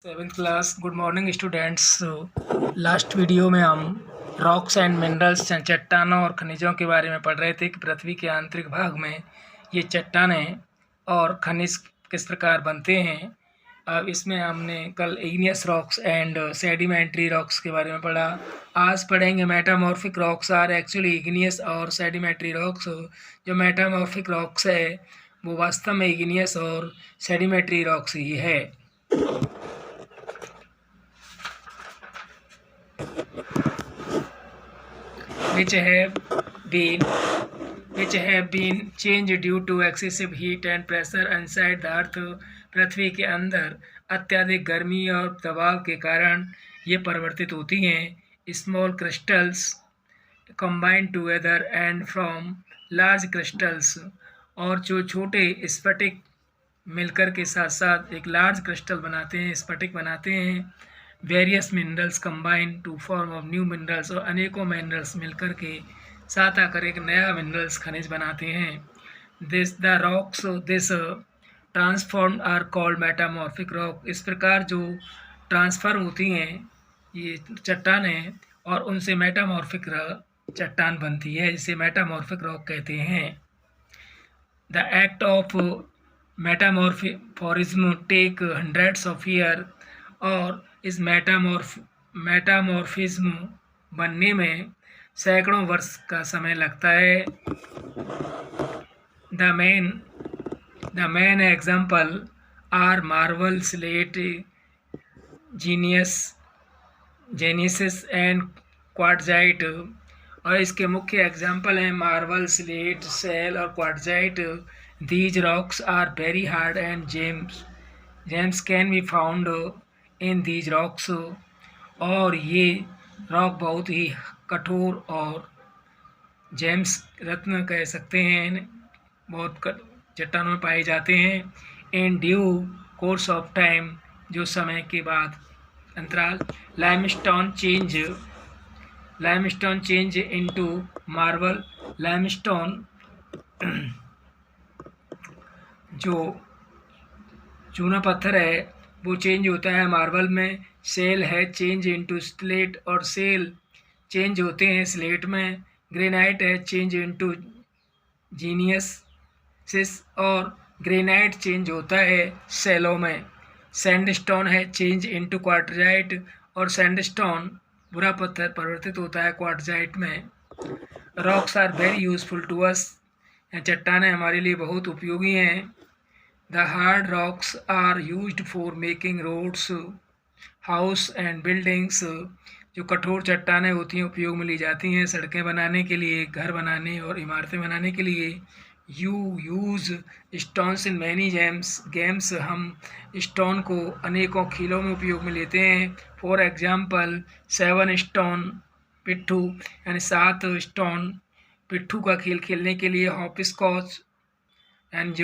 Seventh class good morning students. Last video में हम rocks and minerals चट्टानों और खनिजों के बारे में पढ़ रहे थे कि पृथ्वी के आंतरिक भाग में ये चट्टानें और खनिज किस प्रकार बनते हैं। अब इसमें हमने कल igneous rocks and sedimentary rocks के बारे में पढ़ा। आज पढ़ेंगे metamorphic rocks are actually igneous और सेडिमेंट्री रॉक्स। जो मेटामॉर्फिक रॉक्स है वो वास्तव में इग्नियस और सेडिमेंट्री रॉक्स ही है। which have been changed due to excessive heat and pressure inside the earth। पृथ्वी के अंदर अत्यधिक गर्मी और दबाव के कारण ये परिवर्तित होती हैं। Small crystals combine together and from large crystals, और जो छोटे स्फटिक मिलकर के साथ साथ एक लार्ज क्रिस्टल बनाते हैं, स्फटिक बनाते हैं। Various minerals combine to form of new minerals, और अनेकों मिनरल्स मिलकर के साथ आकर एक नया मिनरल्स खनिज बनाते हैं। The rocks this transform are called metamorphic rock. इस प्रकार जो ट्रांसफर होती हैं ये चट्टानें और उनसे मेटामॉर्फिक चट्टान बनती है, जिसे मेटामॉर्फिक रॉक कहते हैं। The act of metamorphism take hundreds of year, और इस मेटामॉर्फिज्म बनने में सैकड़ों वर्ष का समय लगता है। The main example are marble, slate, gneiss and quartzite, और इसके मुख्य एग्जाम्पल हैं मार्बल, स्लेट, सेल और quartzite. These rocks are very hard and gems can be found in these rocks, और ये रॉक बहुत ही कठोर और जेम्स रत्न कह सकते हैं, बहुत चट्टानों में पाए जाते हैं। In due course of time, जो समय के बाद अंतराल, limestone change into marble. Limestone जो चूना पत्थर है वो चेंज होता है मार्बल में। सेल है चेंज इनटू स्लेट, और सेल चेंज होते हैं स्लेट में। ग्रेनाइट है चेंज इनटू जीनियसिस, और ग्रेनाइट चेंज होता है सेलों में। सैंडस्टोन है चेंज इनटू क्वार्ट्जाइट, और सैंडस्टोन बुरा पत्थर परिवर्तित होता है क्वार्ट्जाइट में। Rocks are very useful to us, चट्टानें हमारे लिए बहुत उपयोगी हैं। The hard rocks are used for making roads, house and buildings। जो कठोर चट्टानें होती हैं उपयोग में ली जाती हैं सड़कें बनाने के लिए, घर बनाने और इमारतें बनाने के लिए। You use stones in many games, हम स्टोन को अनेकों खेलों में उपयोग में लेते हैं। फॉर एग्जाम्पल 7 स्टोन पिट्ठू, यानी 7 स्टोन पिट्ठू का खेल खेलने के लिए हॉपस्कॉच, एंड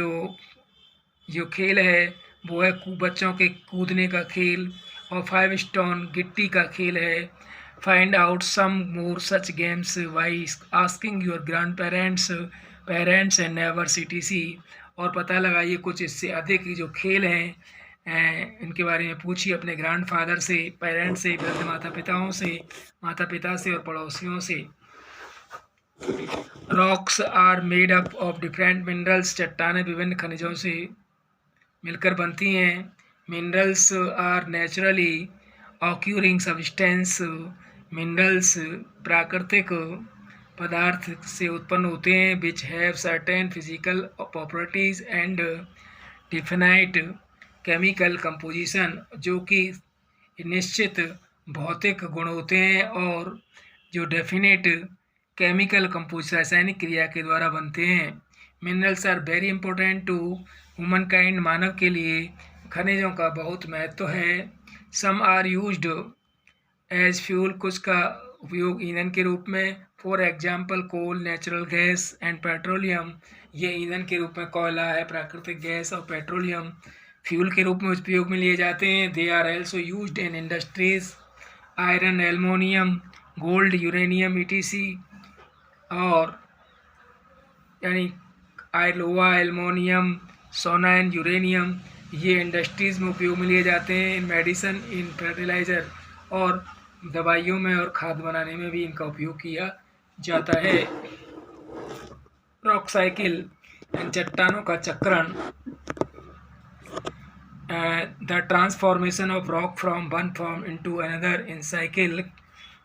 जो खेल है वो है बच्चों के कूदने का खेल। और 5 स्टोन गिट्टी का खेल है। Find out some more such games by asking your grandparents and neighbours etc, और पता लगाइए कुछ इससे अधिक जो खेल हैं इनके बारे में पूछिए अपने ग्रैंडफादर से, पेरेंट्स से, वृद्ध माता पिता से और पड़ोसियों से। Rocks are made up of different minerals, चट्टानें विभिन्न खनिजों से मिलकर बनती हैं। Minerals are naturally occurring substance, minerals प्राकृतिक पदार्थ से उत्पन्न होते हैं। Which have certain physical properties and definite chemical composition, जो कि निश्चित भौतिक गुण होते हैं और जो डेफिनेट केमिकल कंपोजिशन रासायनिक क्रिया के द्वारा बनते हैं। Minerals are very important to human kind, मानव के लिए खनिजों का बहुत महत्व है। Some are used as fuel, कुछ का उपयोग ईंधन के रूप में। For example coal, natural gas and petroleum, ये ईंधन के रूप में कोयला है, प्राकृतिक गैस और पेट्रोलियम फ्यूल के रूप में उपयोग में लिए जाते हैं। They are also used in industries, iron, aluminium, gold, uranium etc, और यानी लोहा, एल्युमिनियम, सोना एंड यूरेनियम, ये इंडस्ट्रीज़ में उपयोग में लिए जाते हैं, इन मेडिसन, इन फर्टिलाइज़र और दवाइयों में और खाद बनाने में भी इनका उपयोग किया जाता है। रॉक साइकिल, चट्टानों का चक्रण, the transformation of rock from one form into another in cycle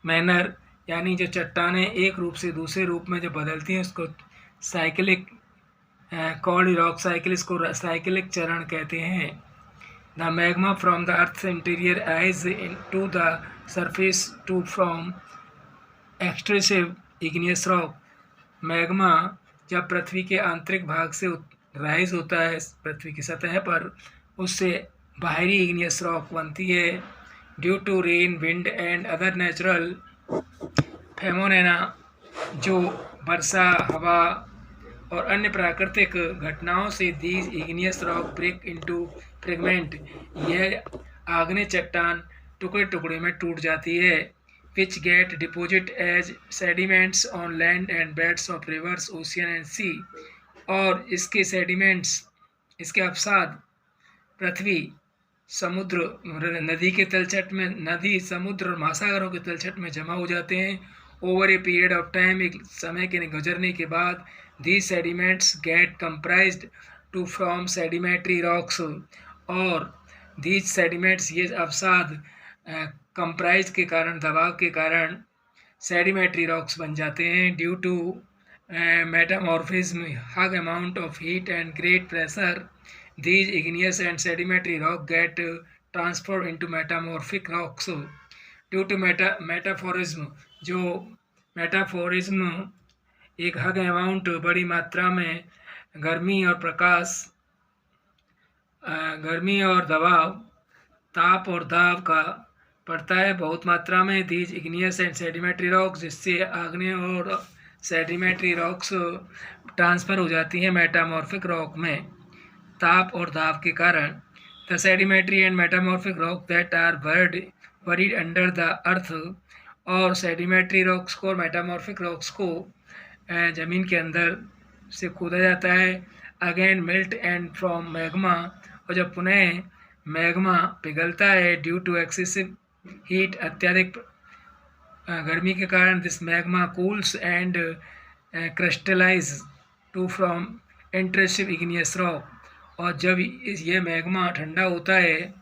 manner, यानी जो चट्टानें एक रूप से दूसरे रूप में जो बदलती हैं उसको साइकिलिक कॉल्ड रॉक साइकिल, इसको साइकिलिक चरण कहते हैं। The magma from the earth interior rises into the surface to form extrusive igneous rock, magma जब पृथ्वी के आंतरिक भाग से राइज होता है पृथ्वी की सतह पर, उससे बाहरी इग्नियस रॉक बनती है। Due to rain, wind and other natural phenomena, जो वर्षा, हवा और अन्य प्राकृतिक घटनाओं से these igneous rock break into fragment, यह आग्नेय चट्टान टुकड़े टुकड़े में टूट जाती है। which get deposit as sediments on land and beds of rivers, ocean and sea, और इसके सेडिमेंट्स, इसके अवसाद पृथ्वी, समुद्र, नदी के तलछट में, नदी, समुद्र और महासागरों के तलछट में जमा हो जाते हैं। Over a period of time, एक समय के गुजरने के बाद, these sediments get comprised to form sedimentary rocks, और these sediments, ये अवसाद कंप्राइज के कारण, दबाव के कारण सेडिमेंट्री रॉक्स बन जाते हैं। Due to metamorphism, high amount of heat and great pressure, these igneous and sedimentary rock get transformed into metamorphic rocks due to मेटाफोरिज्म, जो मेटाफोरिज्म एक हाई अमाउंट, बड़ी मात्रा में गर्मी और प्रकाश, गर्मी और दबाव, ताप और दाब का पड़ता है बहुत मात्रा में। These igneous and sedimentary rocks, जिससे आग्नेय और सेडिमेंट्री रॉक्स ट्रांसफ़र हो जाती हैं मेटामॉर्फिक रॉक में ताप और दाब के कारण। The sedimentary and metamorphic rock that are buried under the earth, और सेडिमेंट्री रॉक्स को और मेटामॉर्फिक रॉक्स को ज़मीन के अंदर से खोदा जाता है। Again melt and from magma, और जब पुनः मैग्मा पिघलता है ड्यू टू एक्सेसिव हीट, अत्यधिक गर्मी के कारण, this magma cools and crystallize to form intrusive igneous rock, और जब ये मैग्मा ठंडा होता है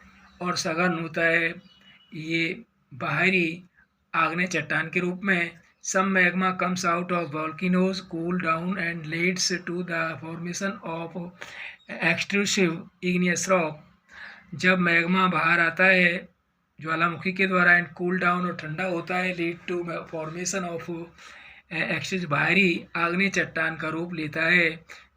और सघन होता है, ये बाहरी आग्नेय चट्टान के रूप में। Some magma comes out of volcanoes, cool down and leads to the formation of extrusive igneous rock, जब मैग्मा बाहर आता है ज्वालामुखी के द्वारा एंड कूल डाउन और ठंडा होता है, लीड टू फॉर्मेशन ऑफ एक्सट्रूज, बाहरी आग्नेय चट्टान का रूप लेता है।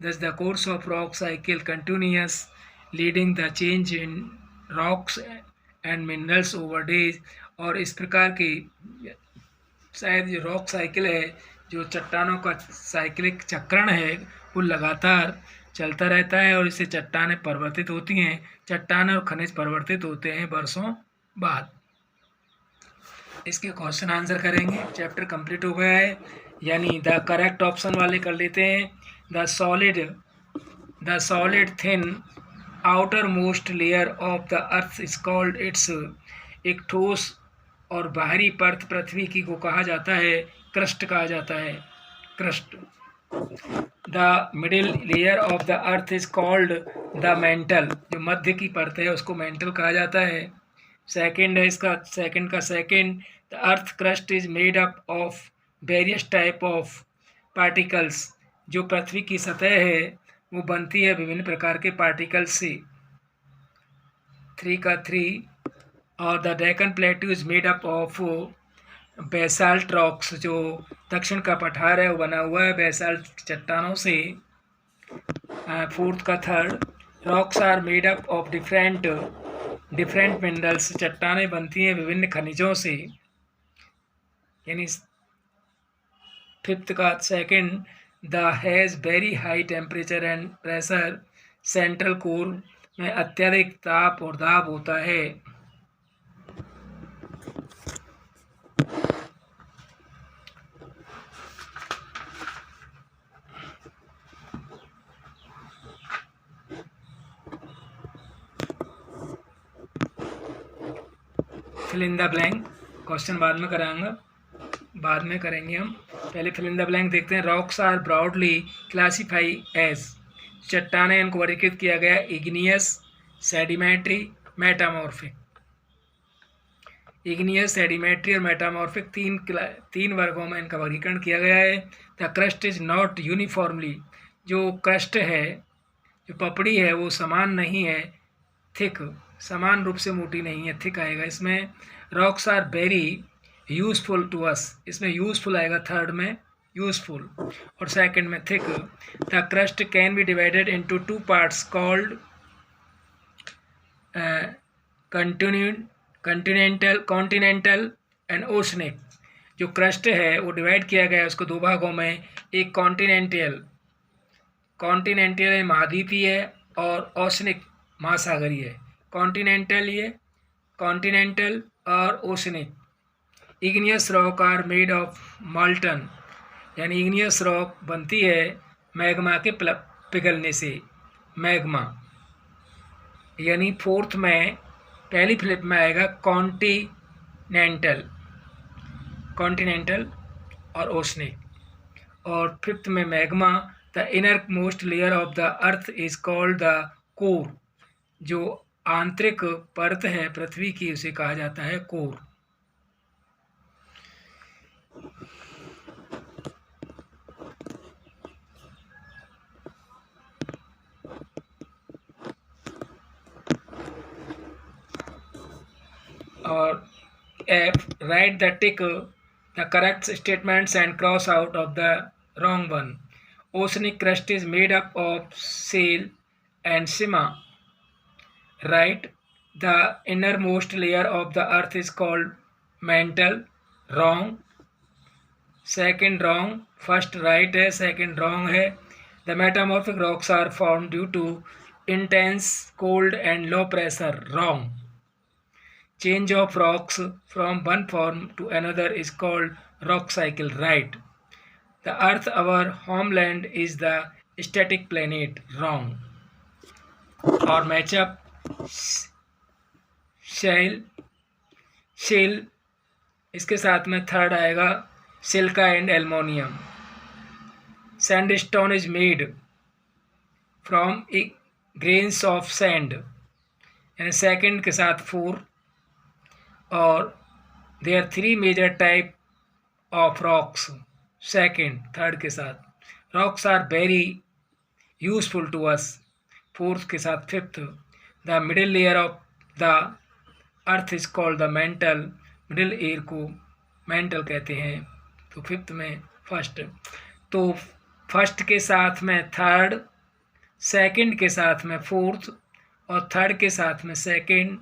दस the course of rock cycle continuous, leading the change in rocks and minerals over days, और इस प्रकार की शायद जो रॉक साइकिल है, जो चट्टानों का साइक्लिक चक्रण है, वो लगातार चलता रहता है और इससे चट्टानें परिवर्तित होती हैं। चट्टान और खनिज परिवर्तित होते हैं वर्षों बाद। इसके क्वेश्चन आंसर करेंगे। चैप्टर कंप्लीट हो गया है, यानी द करेक्ट ऑप्शन वाले कर लेते हैं। The solid thin outer most layer of the earth is called its, एक ठोस और बाहरी परत पृथ्वी की को कहा जाता है क्रस्ट कहा जाता है, crust. The middle layer of the earth is called the mental, जो मध्य की परत है उसको मेंटल कहा जाता है। सेकंड है इसका, second, the earth crust is made up of various type of particles, जो पृथ्वी की सतह है वो बनती है विभिन्न प्रकार के पार्टिकल्स से। 3 और the Deccan प्लेटू is made up of basalt rocks, जो दक्षिण का पठार है वो बना हुआ है बेसाल्ट चट्टानों से। 4 rocks are made up of different minerals, चट्टानें बनती हैं विभिन्न खनिजों से। यानी 5 the has very high temperature and pressure, central core में अत्यधिक ताप और दाब होता है। Fill in the blank, question बाद में कराऊंगा, बाद में करेंगे हम, पहले फिल इन द ब्लैंक देखते हैं। Rocks are broadly classify as, चट्टानें इनको वर्गीकृत किया गया igneous, sedimentary, metamorphic. Igneous, sedimentary और मेटामॉर्फिक तीन वर्गों में इनका वर्गीकरण किया गया है। The crust is not uniformly, जो क्रस्ट है, जो पपड़ी है वो समान नहीं है, थिक, समान रूप से मोटी नहीं है, थिक आएगा इसमें। Rocks are very useful to us, इसमें यूजफुल आएगा थर्ड में, यूजफुल, और सेकंड में thick. The crust can be divided into two parts called continental and oceanic. जो क्रस्ट है वो डिवाइड किया गया है उसको दो भागों में, एक कॉन्टिनेंटल महाद्वीपीय है और ओशनिक महासागरीय है। कॉन्टिनेंटल और oceanic. Igneous rock are made of molten, यानी इग्नियस रॉक बनती है मैग्मा के पिघलने से, मैग्मा, यानी फोर्थ में पहली फ्लिप में आएगा कॉन्टिनेंटल और ओशनिक, और फिफ्थ में magma. The inner most layer of the earth is called the core, जो आंतरिक परत है पृथ्वी की उसे कहा जाता है कोर। और F, write the tick the correct statements and cross out of the wrong one. Oceanic crust is made up of shale and sigma. Right, the innermost layer of the earth is called mantle. Wrong. Second wrong. First right है, second wrong है. The metamorphic rocks are formed due to intense cold and low pressure. Wrong. Change of rocks from one form to another is called rock cycle. Right. The earth, our homeland, is the static planet. Wrong. और मैचअप shale, इसके साथ में third आएगा silica and aluminium. Sandstone is made from grains of sand, यानी second के साथ 4, और there 3 major type of rocks, second third के साथ। Rocks are very useful to us, fourth के साथ fifth. The middle layer of the earth is called the mantle, middle layer को mantle कहते हैं, तो फिफ्थ में फर्स्ट। तो फर्स्ट के साथ में थर्ड, सेकंड के साथ में फोर्थ, और थर्ड के साथ में सेकंड,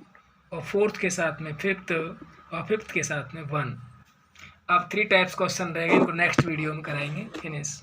और फोर्थ के साथ में फिफ्थ, और फिफ्थ के साथ में 1। अब 3 टाइप्स क्वेश्चन रहेंगे, इनको नेक्स्ट वीडियो में कराएंगे। फिनिश।